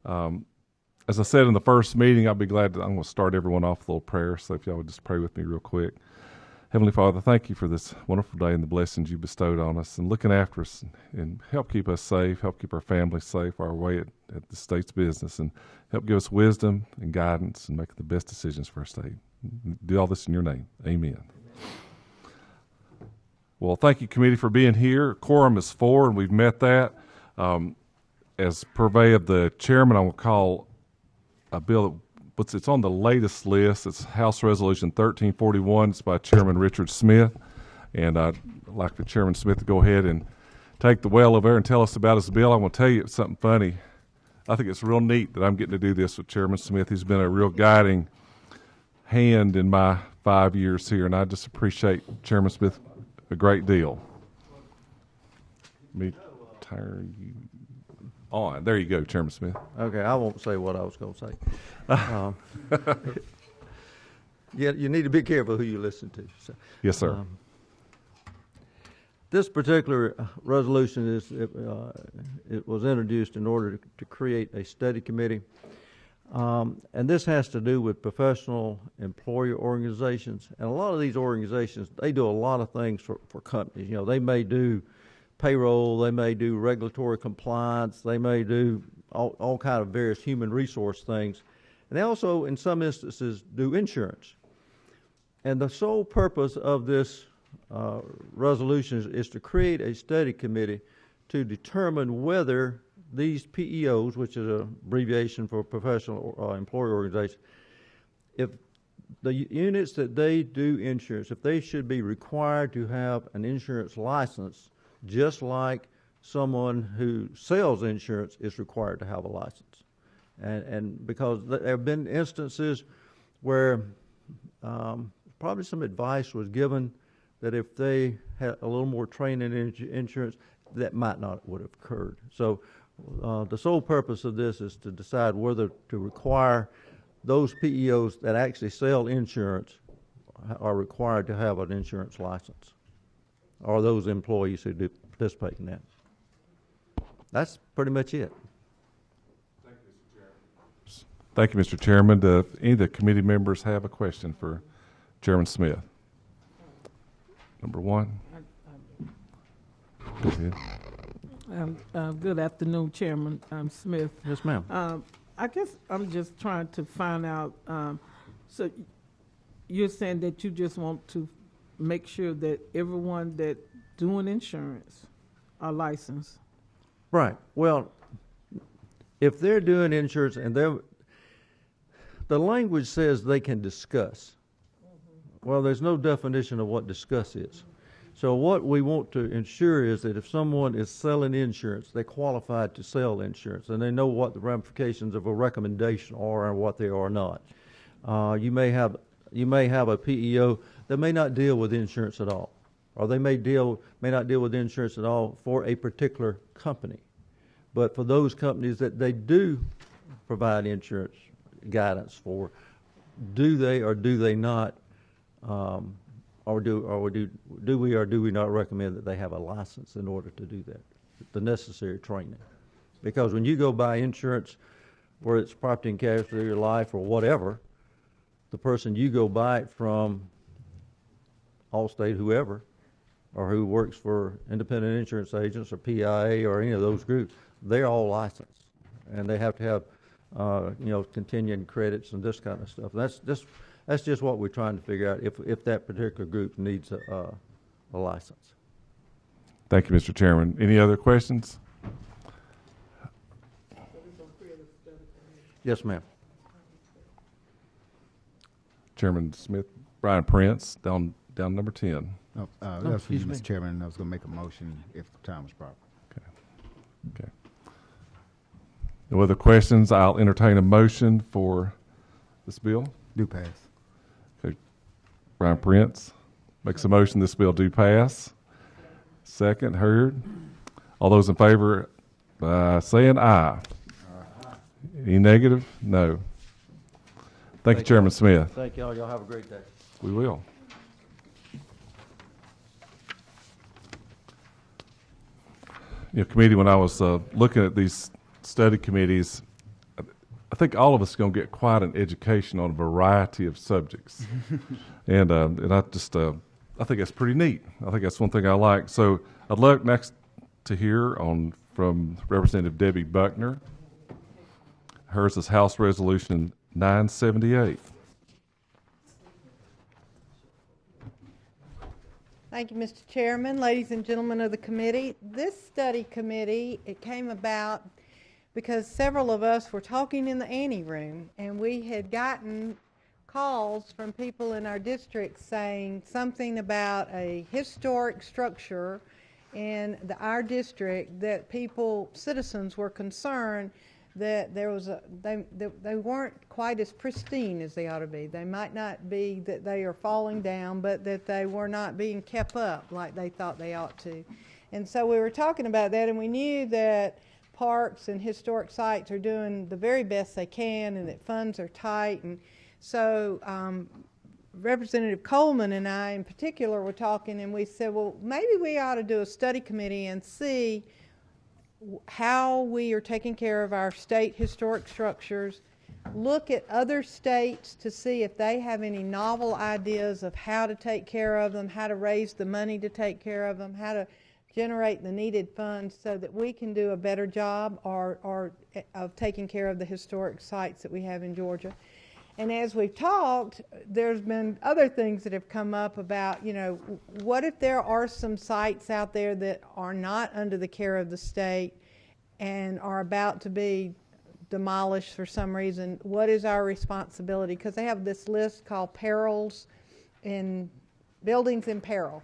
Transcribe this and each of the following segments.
As I said in the first meeting, I'm going to start everyone off with a little prayer. So if y'all would just pray with me real quick. Heavenly Father, thank you for this wonderful day and the blessings you bestowed on us and looking after us and help keep us safe, help keep our families safe, our way at the state's business, and help give us wisdom and guidance and make the best decisions for our state. Do all this in your name. Amen. Well, thank you, committee, for being here. Quorum is 4, and we've met that. As purvey of the chairman, I will call a bill it's on the latest list. It's House Resolution 1341. It's by Chairman Richard Smith. And I'd like for Chairman Smith to go ahead and take the well over there and tell us about his bill. I want to tell you something funny. I think it's real neat that I'm getting to do this with Chairman Smith. He's been a real guiding hand in my 5 years here, and I just appreciate Chairman Smith a great deal. Let me turn you on. There you go, Chairman Smith. Okay, I won't say what I was going to say. Yeah, you need to be careful who you listen to. So, yes, sir. This particular resolution it was introduced in order to create a study committee, and this has to do with professional employer organizations. And a lot of these organizations, they do a lot of things for companies. You know, they may do payroll, they may do regulatory compliance, they may do all kind of various human resource things. And they also, in some instances, do insurance. And the sole purpose of this resolution is to create a study committee to determine whether these PEOs, which is an abbreviation for professional employer organization, if the units that they do insurance, if they should be required to have an insurance license, just like someone who sells insurance is required to have a license. And because there have been instances where probably some advice was given that if they had a little more training in insurance, that might not would have occurred. So the sole purpose of this is to decide whether to require those PEOs that actually sell insurance are required to have an insurance license, or those employees who do participate in that. That's pretty much it. Thank you, Mr. Chairman. Do any of the committee members have a question for Chairman Smith? Number one. Go ahead. Good afternoon, Chairman Smith. Yes, ma'am. I guess I'm just trying to find out, so you're saying that you just want to make sure that everyone that doing insurance are licensed? Right. Well, if they're doing insurance and the language says they can discuss. Well, there's no definition of what discuss is. So what we want to ensure is that if someone is selling insurance, they're qualified to sell insurance, and they know what the ramifications of a recommendation are and what they are not. You may have a PEO that may not deal with insurance at all, or they may not deal with insurance at all for a particular company. But for those companies that they do provide insurance guidance for, do they or do they not, or do we not recommend that they have a license in order to do that, the necessary training? Because when you go buy insurance, whether it's property and casualty or life or whatever, the person you go buy it from, Allstate, whoever, or who works for independent insurance agents or PIA or any of those groups, they're all licensed, and they have to have continuing credits and this kind of stuff. That's just what we're trying to figure out, if that particular group needs a license. Thank you, Mr. Chairman. Any other questions? Yes, ma'am. Chairman Smith, Brian Prince, down number 10. No, that's for you, Mr. Chairman. I was going to make a motion if the time was proper. Okay. No other questions? I'll entertain a motion for this bill. Do pass. Okay. Brian Prince makes a motion this bill do pass. Second, heard. All those in favor saying aye. Any negative? No. Thank you, Chairman Smith. Thank y'all. Y'all have a great day. We will. Committee, when I was looking at these study committees, I think all of us are going to get quite an education on a variety of subjects, and I just I think that's pretty neat. I think that's one thing I like. So I'd like next to hear from Representative Debbie Buckner. Hers is House Resolution 978. Thank you, Mr. Chairman, ladies and gentlemen of the committee. This study committee, it came about because several of us were talking in the ante room, and we had gotten calls from people in our district saying something about a historic structure in our district that citizens were concerned that they weren't quite as pristine as they ought to be. They might not be that they are falling down, but that they were not being kept up like they thought they ought to. And so we were talking about that, and we knew that parks and historic sites are doing the very best they can, and that funds are tight. And so Representative Coleman and I in particular were talking, and we said, well, maybe we ought to do a study committee and see how we are taking care of our state historic structures, look at other states to see if they have any novel ideas of how to take care of them, how to raise the money to take care of them, how to generate the needed funds so that we can do a better job of taking care of the historic sites that we have in Georgia. And as we've talked, there's been other things that have come up about, what if there are some sites out there that are not under the care of the state and are about to be demolished for some reason? What is our responsibility? Because they have this list called buildings in peril.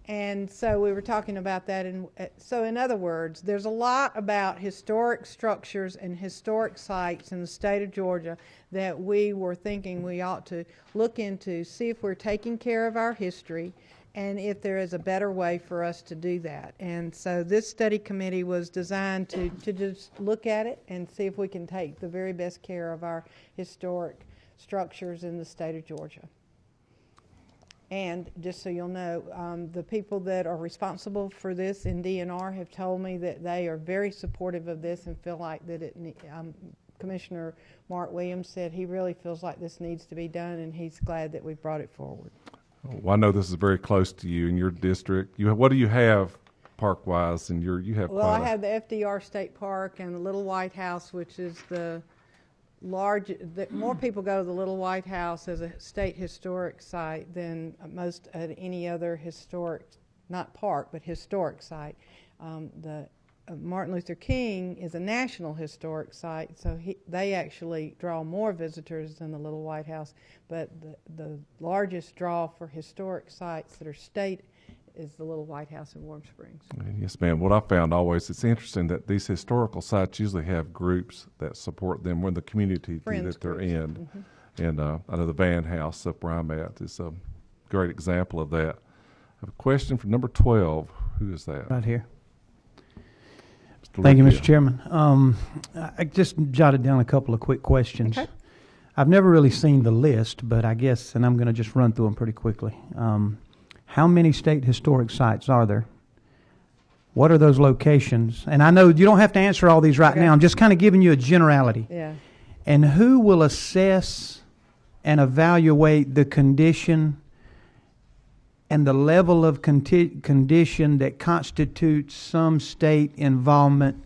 And so we were talking about that. And so in other words, there's a lot about historic structures and historic sites in the state of Georgia that we were thinking we ought to look into, see if we're taking care of our history and if there is a better way for us to do that. And so this study committee was designed to just look at it and see if we can take the very best care of our historic structures in the state of Georgia. And just so you'll know, the people that are responsible for this in DNR have told me that they are very supportive of this and feel like that Commissioner Mark Williams said he really feels like this needs to be done, and he's glad that we brought it forward. Well, I know this is very close to you in your district. What do you have park-wise? And you have well, I have the FDR State Park and the Little White House, which is the more people go to the Little White House as a state historic site than most any other historic, not park, but historic site. The Martin Luther King is a national historic site, so they actually draw more visitors than the Little White House, but the largest draw for historic sites that are state is the Little White House in Warm Springs. Yes, ma'am. What I found always, it's interesting that these historical sites usually have groups that support them in the community that they're in. Mm-hmm. And I know the Van House up where I'm at is a great example of that. I have a question for number 12. Who is that? Right here. Mr. Thank you, Lucchia. Mr. Chairman. I just jotted down a couple of quick questions. Okay. I've never really seen the list, but I guess, and I'm going to just run through them pretty quickly. How many state historic sites are there? What are those locations? And I know you don't have to answer all these right now. I'm just kind of giving you a generality. Yeah. And who will assess and evaluate the condition and the level of condition that constitutes some state involvement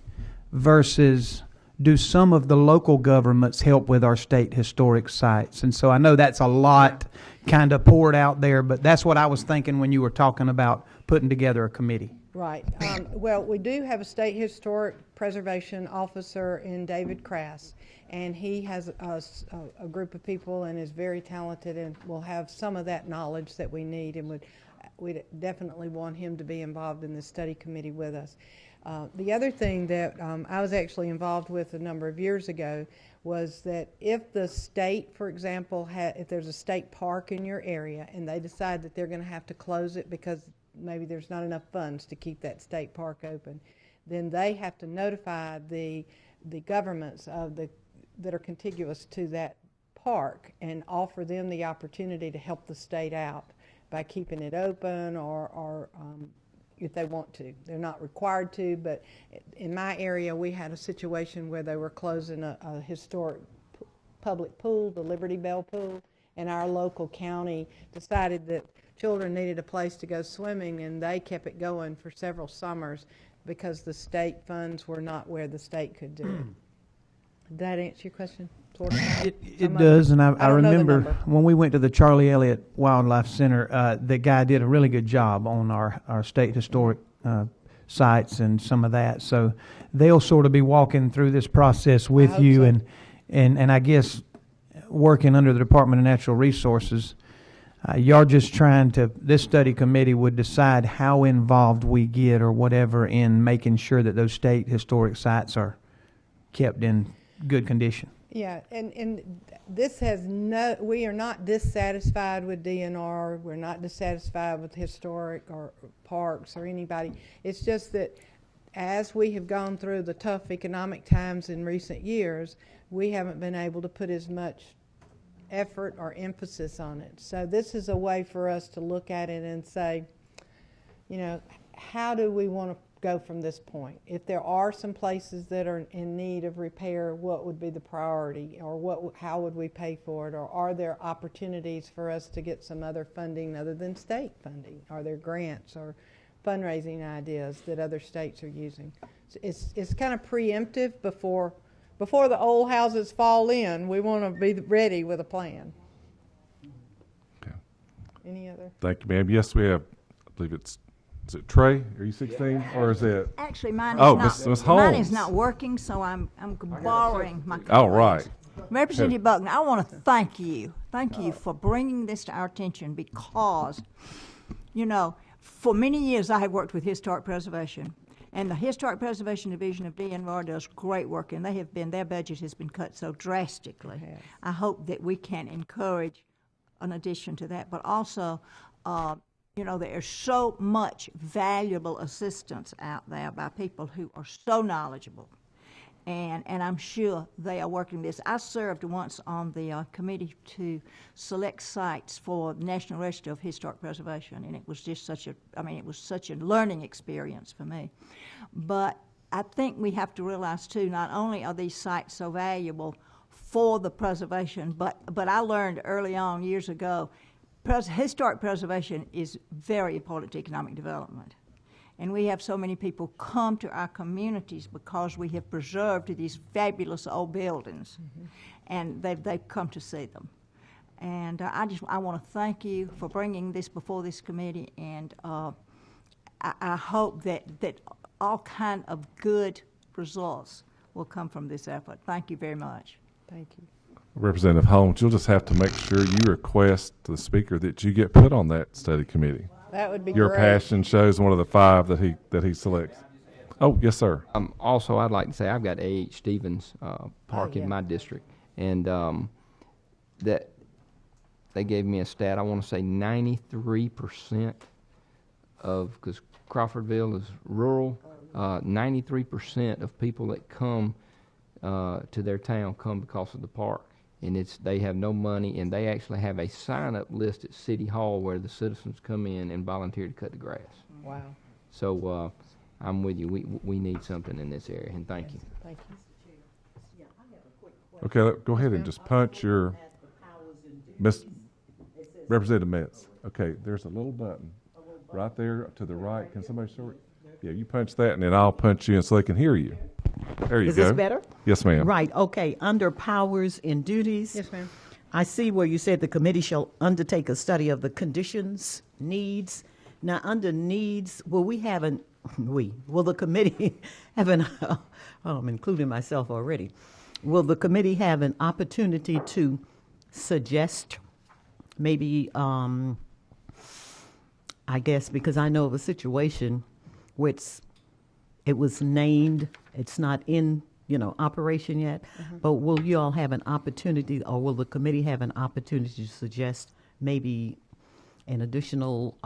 versus do some of the local governments help with our state historic sites? And so I know that's a lot kind of poured out there, but that's what I was thinking when you were talking about putting together a committee. Right. Well, we do have a state historic preservation officer in David Crass, and he has a group of people and is very talented and will have some of that knowledge that we need, and we'd definitely want him to be involved in the study committee with us. The other thing that I was actually involved with a number of years ago was that if the state, for example, if there's a state park in your area and they decide that they're going to have to close it because maybe there's not enough funds to keep that state park open, then they have to notify the governments that are contiguous to that park and offer them the opportunity to help the state out by keeping it open or if they want to. They're not required to, but in my area, we had a situation where they were closing a historic public pool, the Liberty Bell pool, and our local county decided that children needed a place to go swimming, and they kept it going for several summers because the state funds were not where the state could do it. Did that answer your question? Sort of? It does, and I don't know the remember number. when we went to the Charlie Elliott Wildlife Center, the guy did a really good job on our state historic sites and some of that. So they'll sort of be walking through this process with hope you, so. and I guess working under the Department of Natural Resources. You're just trying to, this study committee would decide how involved we get or whatever in making sure that those state historic sites are kept in good condition. Yeah, and this has no, we are not dissatisfied with DNR. We're not dissatisfied with historic or parks or anybody. It's just that as we have gone through the tough economic times in recent years, we haven't been able to put as much effort or emphasis on it. So this is a way for us to look at it and say, you know, how do we want to go from this point? If there are some places that are in need of repair, what would be the priority, or how would we pay for it, or are there opportunities for us to get some other funding other than state funding? Are there grants or fundraising ideas that other states are using? It's kind of preemptive before the old houses fall in. We want to be ready with a plan. Okay. Any other? Thank you, ma'am. Yes, we have, I believe is it Trey? Are you 16? Or is it? Actually, mine is Oh, not. Miss Mine Holmes. is not working, so I'm borrowing my. Oh, right. Representative Buckner, I want to thank you for bringing this to our attention, because, you know, for many years I have worked with historic preservation, and the Historic Preservation Division of DNR does great work, and their budget has been cut so drastically. Yes. I hope that we can encourage an addition to that, but also, you know, there's so much valuable assistance out there by people who are so knowledgeable, and I'm sure they are working this. I served once on the committee to select sites for the National Register of Historic Preservation, and it was just such a learning experience for me. But I think we have to realize too, not only are these sites so valuable for the preservation, but I learned early on years ago, historic preservation is very important to economic development. And we have so many people come to our communities because we have preserved these fabulous old buildings, and they've come to see them. And I want to thank you for bringing this before this committee, and I hope that all kind of good results will come from this effort. Thank you very much. Thank you. Representative Holmes, you'll just have to make sure you request to the speaker that you get put on that study committee. That would be Your great. passion shows one of the 5 that he selects. Oh, yes, sir. Also, I'd like to say I've got A.H. Stevens Park yeah. in my district, and that they gave me a stat. I want to say 93% of, because Crawfordville is rural, 93% of people that come to their town come because of the park. And they have no money, and they actually have a sign-up list at City Hall where the citizens come in and volunteer to cut the grass. Wow. So I'm with you. We need something in this area, and thank you. Thank you. Okay, go ahead and just punch your Representative Metz. Okay, there's a little button right there to the right. Can somebody show it? Yeah, you punch that, and then I'll punch you in so they can hear you. There you Is go. this better? Yes, ma'am. Right, okay. Under powers and duties. Yes, ma'am. I see where you said the committee shall undertake a study of the conditions, needs. Now, under needs, will the committee have an, I'm including myself already. Will the committee have an opportunity to suggest maybe, I guess, because I know of a situation where it was named, it's not in, operation yet, but will you all have an opportunity, or will the committee have an opportunity to suggest maybe an additional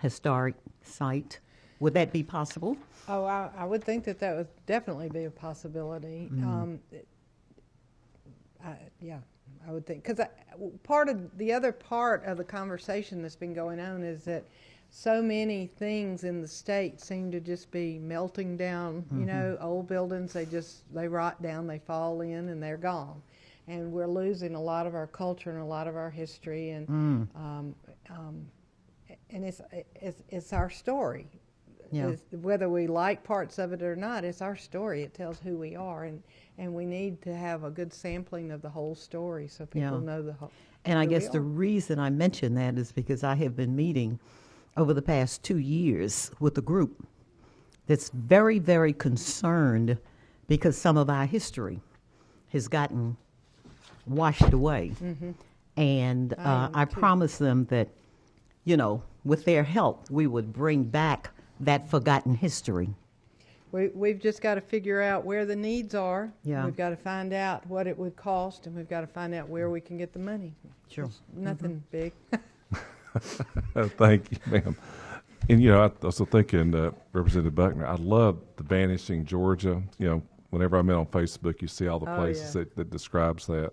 historic site? Would that be possible? Oh, I would think that would definitely be a possibility. Yeah, I would think, because the other part of the conversation that's been going on is that so many things in the state seem to just be melting down. You know, old buildings, they rot down, they fall in, and they're gone. And we're losing a lot of our culture and a lot of our history, and it's our story. Yeah. Whether we like parts of it or not, it's our story. It tells who we are, and we need to have a good sampling of the whole story so people know the whole. And I who guess we the are. reason I mention that is because I have been meeting over the past 2 years with a group that's very, very concerned because some of our history has gotten washed away. And I promised them that, you know, with their help, we would bring back that forgotten history. We've just got to figure out where the needs are. Yeah. We've got to find out what it would cost, and we've got to find out where we can get the money. Sure. It's nothing big. Thank you, ma'am. And, you know, I was also thinking, Representative Buckner, I love the Vanishing Georgia. You know, whenever I'm in on Facebook, you see all the places that describes that.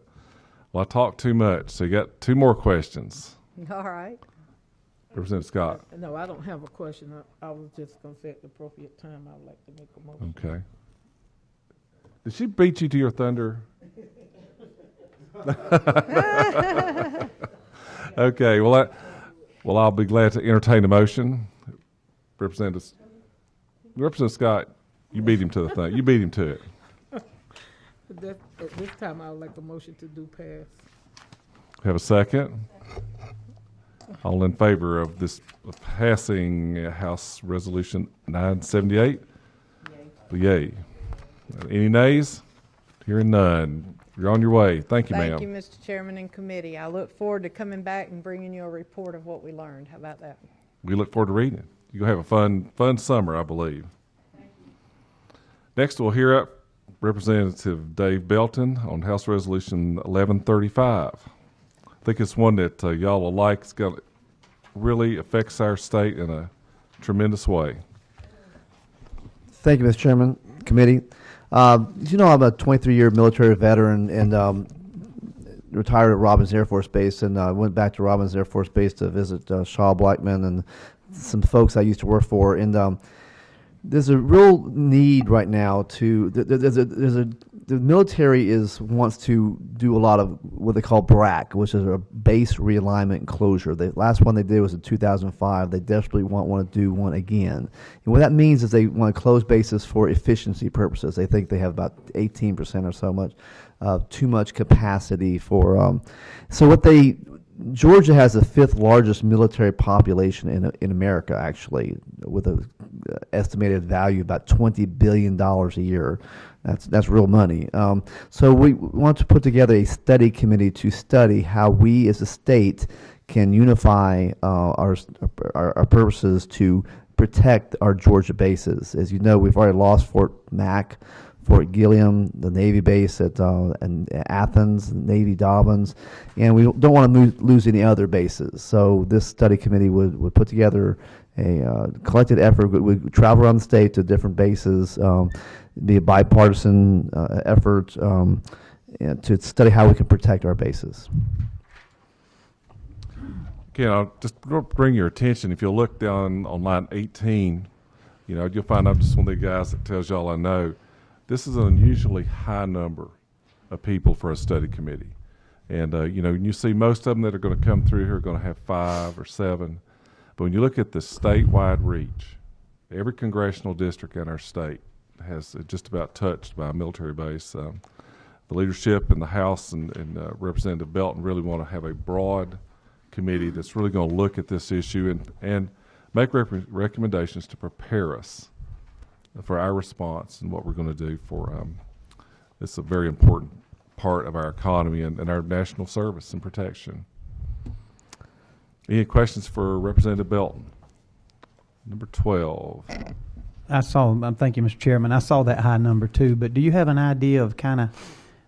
Well, I talked too much, so you got 2 more questions. All right. Representative Scott. No, I don't have a question. I was just going to say at the appropriate time, I would like to make a motion. Okay. Did she beat you to your thunder? Okay. Well, I'll be glad to entertain a motion. Representative Scott, you beat him to the thing. You beat him to it. At this time, I would like a motion to do pass. Have a second? All in favor of this passing House Resolution 978? Yay. Any nays? Hearing none. You're on your way. Thank you, ma'am. Thank you, Mr. Chairman and committee. I look forward to coming back and bringing you a report of what we learned. How about that? We look forward to reading it. You're going to have a fun summer, I believe. Next, we'll hear up Representative Dave Belton on House Resolution 1135. I think it's one that y'all will like. It's got really affects our state in a tremendous way. Thank you, Mr. Chairman, committee. You know, I'm a 23-year military veteran and retired at Robins Air Force Base, and I went back to Robins Air Force Base to visit Shaw Blackman and some folks I used to work for. And there's a real need right now to the military wants to do a lot of what they call BRAC, which is a base realignment and closure. The last one they did was in 2005. They desperately want to do one again. And what that means is they want to close bases for efficiency purposes. They think they have about 18% or so much too much capacity for. Georgia has the 5th largest military population in America, actually, with an estimated value of about $20 billion a year. That's real money. So we want to put together a study committee to study how we as a state can unify our purposes to protect our Georgia bases. As you know, we've already lost Fort Mac, Fort Gilliam, the Navy base at Athens, Navy Dobbins, and we don't want to lose any other bases. So this study committee would put together a collected effort. We'd travel around the state to different bases, be a bipartisan effort to study how we can protect our bases. Okay, I'll just bring your attention. If you'll look down on line 18, you know, you'll find I'm just one of the guys that tells y'all I know. This is an unusually high number of people for a study committee. And, you know, you see most of them that are going to come through here are going to have 5 or 7. But when you look at the statewide reach, every congressional district in our state has just about touched by a military base. The leadership in the House and Representative Belton really want to have a broad committee that's really going to look at this issue and make recommendations to prepare us for our response and what we're going to do for it's a very important part of our economy and our national service and protection. Any questions for Representative Belton? Number 12. Thank you, Mr. Chairman. I saw that high number too, but do you have an idea of kind of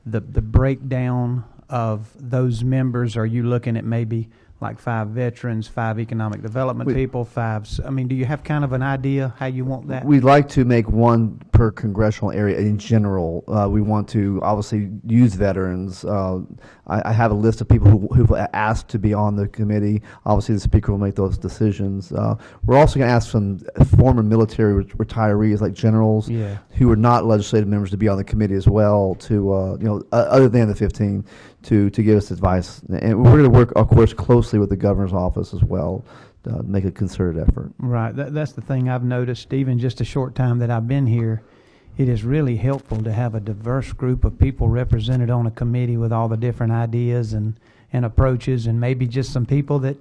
the breakdown of those members? Are you looking at maybe like 5 veterans, 5 economic development people, 5, I mean, do you have kind of an idea how you want that? We'd like to make one per congressional area in general. We want to obviously use veterans. I have a list of people who've asked to be on the committee. Obviously, the speaker will make those decisions. We're also going to ask some former military retirees, like generals, who are not legislative members, to be on the committee as well. To other than the 15, to give us advice. And we're going to work, of course, closely with the governor's office as well. Make a concerted effort. Right. That's the thing I've noticed, even just a short time that I've been here. It is really helpful to have a diverse group of people represented on a committee with all the different ideas and approaches, and maybe just some people that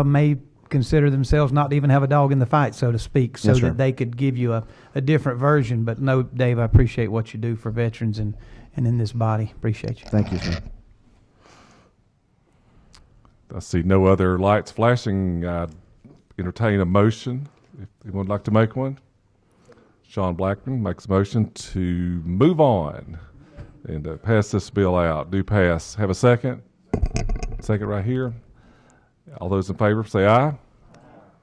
may consider themselves not to even have a dog in the fight, so to speak, so that they could give you a different version. But no, Dave, I appreciate what you do for veterans and in this body. Appreciate you. Thank you, sir. I see no other lights flashing. I'd entertain a motion if anyone would like to make one. Sean Blackman makes a motion to move on and pass this bill out. Do pass. Have a second? Second right here. All those in favor say aye.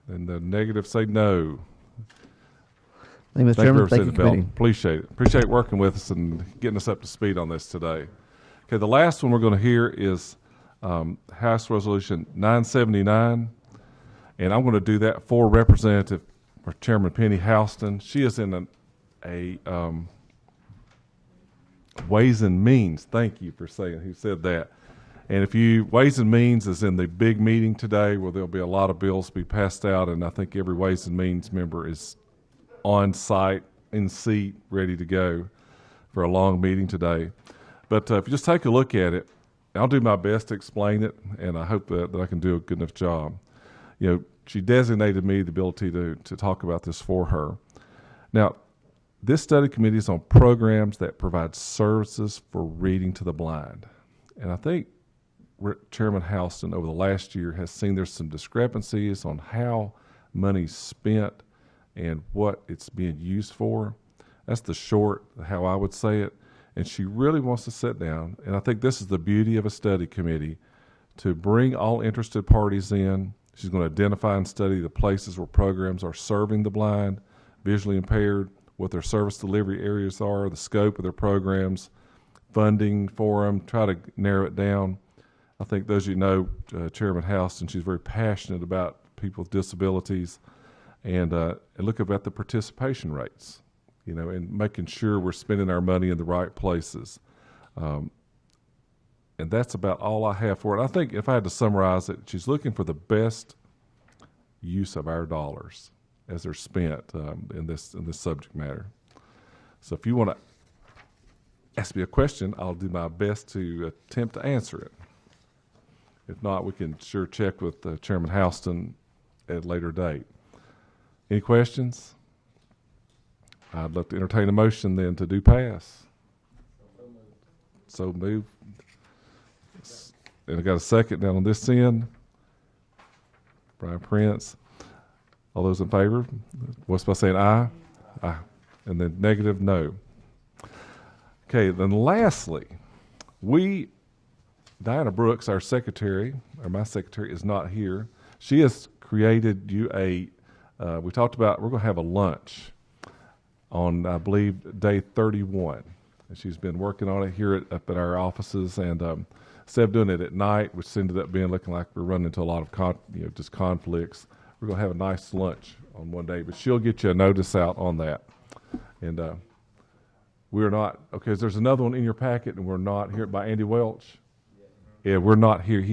And the negative say no. Thank you, Mr. Chairman. Thank you, committee. Appreciate it. Appreciate working with us and getting us up to speed on this today. Okay, the last one we're going to hear is House Resolution 979, and I'm going to do that for Representative or Chairman Penny Houston. She is in a Ways and Means. Thank you for saying who said that. And Ways and Means is in the big meeting today where there'll be a lot of bills to be passed out, and I think every Ways and Means member is on site, in seat, ready to go for a long meeting today. But if you just take a look at it, I'll do my best to explain it, and I hope that I can do a good enough job. She designated me the ability to talk about this for her. Now, this study committee is on programs that provide services for reading to the blind. And I think Chairman Houston over the last year has seen there's some discrepancies on how money's spent and what it's being used for. That's the short, how I would say it. And she really wants to sit down, and I think this is the beauty of a study committee, to bring all interested parties in. She's going to identify and study the places where programs are serving the blind, visually impaired, what their service delivery areas are, the scope of their programs, funding for them, try to narrow it down. I think those of you know Chairman Houston, she's very passionate about people with disabilities, and look about the participation rates. And making sure we're spending our money in the right places. And that's about all I have for it. I think if I had to summarize it, she's looking for the best use of our dollars as they're spent in this subject matter. So if you want to ask me a question, I'll do my best to attempt to answer it. If not, we can sure check with Chairman Houston at a later date. Any questions? I'd love to entertain a motion then to do pass. So move. And I got a second down on this end. Brian Prince. All those in favor? What's by saying aye? Aye. And then negative, no. Okay, then lastly, Diana Brooks, our secretary, or my secretary, is not here. She has created you we talked about, we're going to have a lunch on, I believe, day 31. And she's been working on it here up at our offices, and instead of doing it at night, which ended up looking like we're running into a lot of conflicts, we're going to have a nice lunch on one day. But she'll get you a notice out on that. And we're not, okay, there's another one in your packet, and we're not here by Andy Welch. Yeah, we're not here.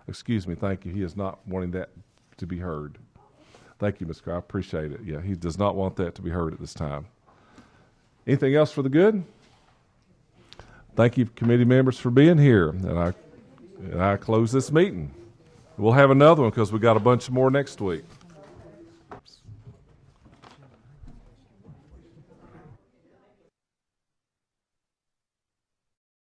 Excuse me, thank you. He is not wanting that to be heard. Thank you, Ms. Carr. I appreciate it. Yeah, he does not want that to be heard at this time. Anything else for the good? Thank you, committee members, for being here. And I close this meeting. We'll have another one because we got a bunch more next week.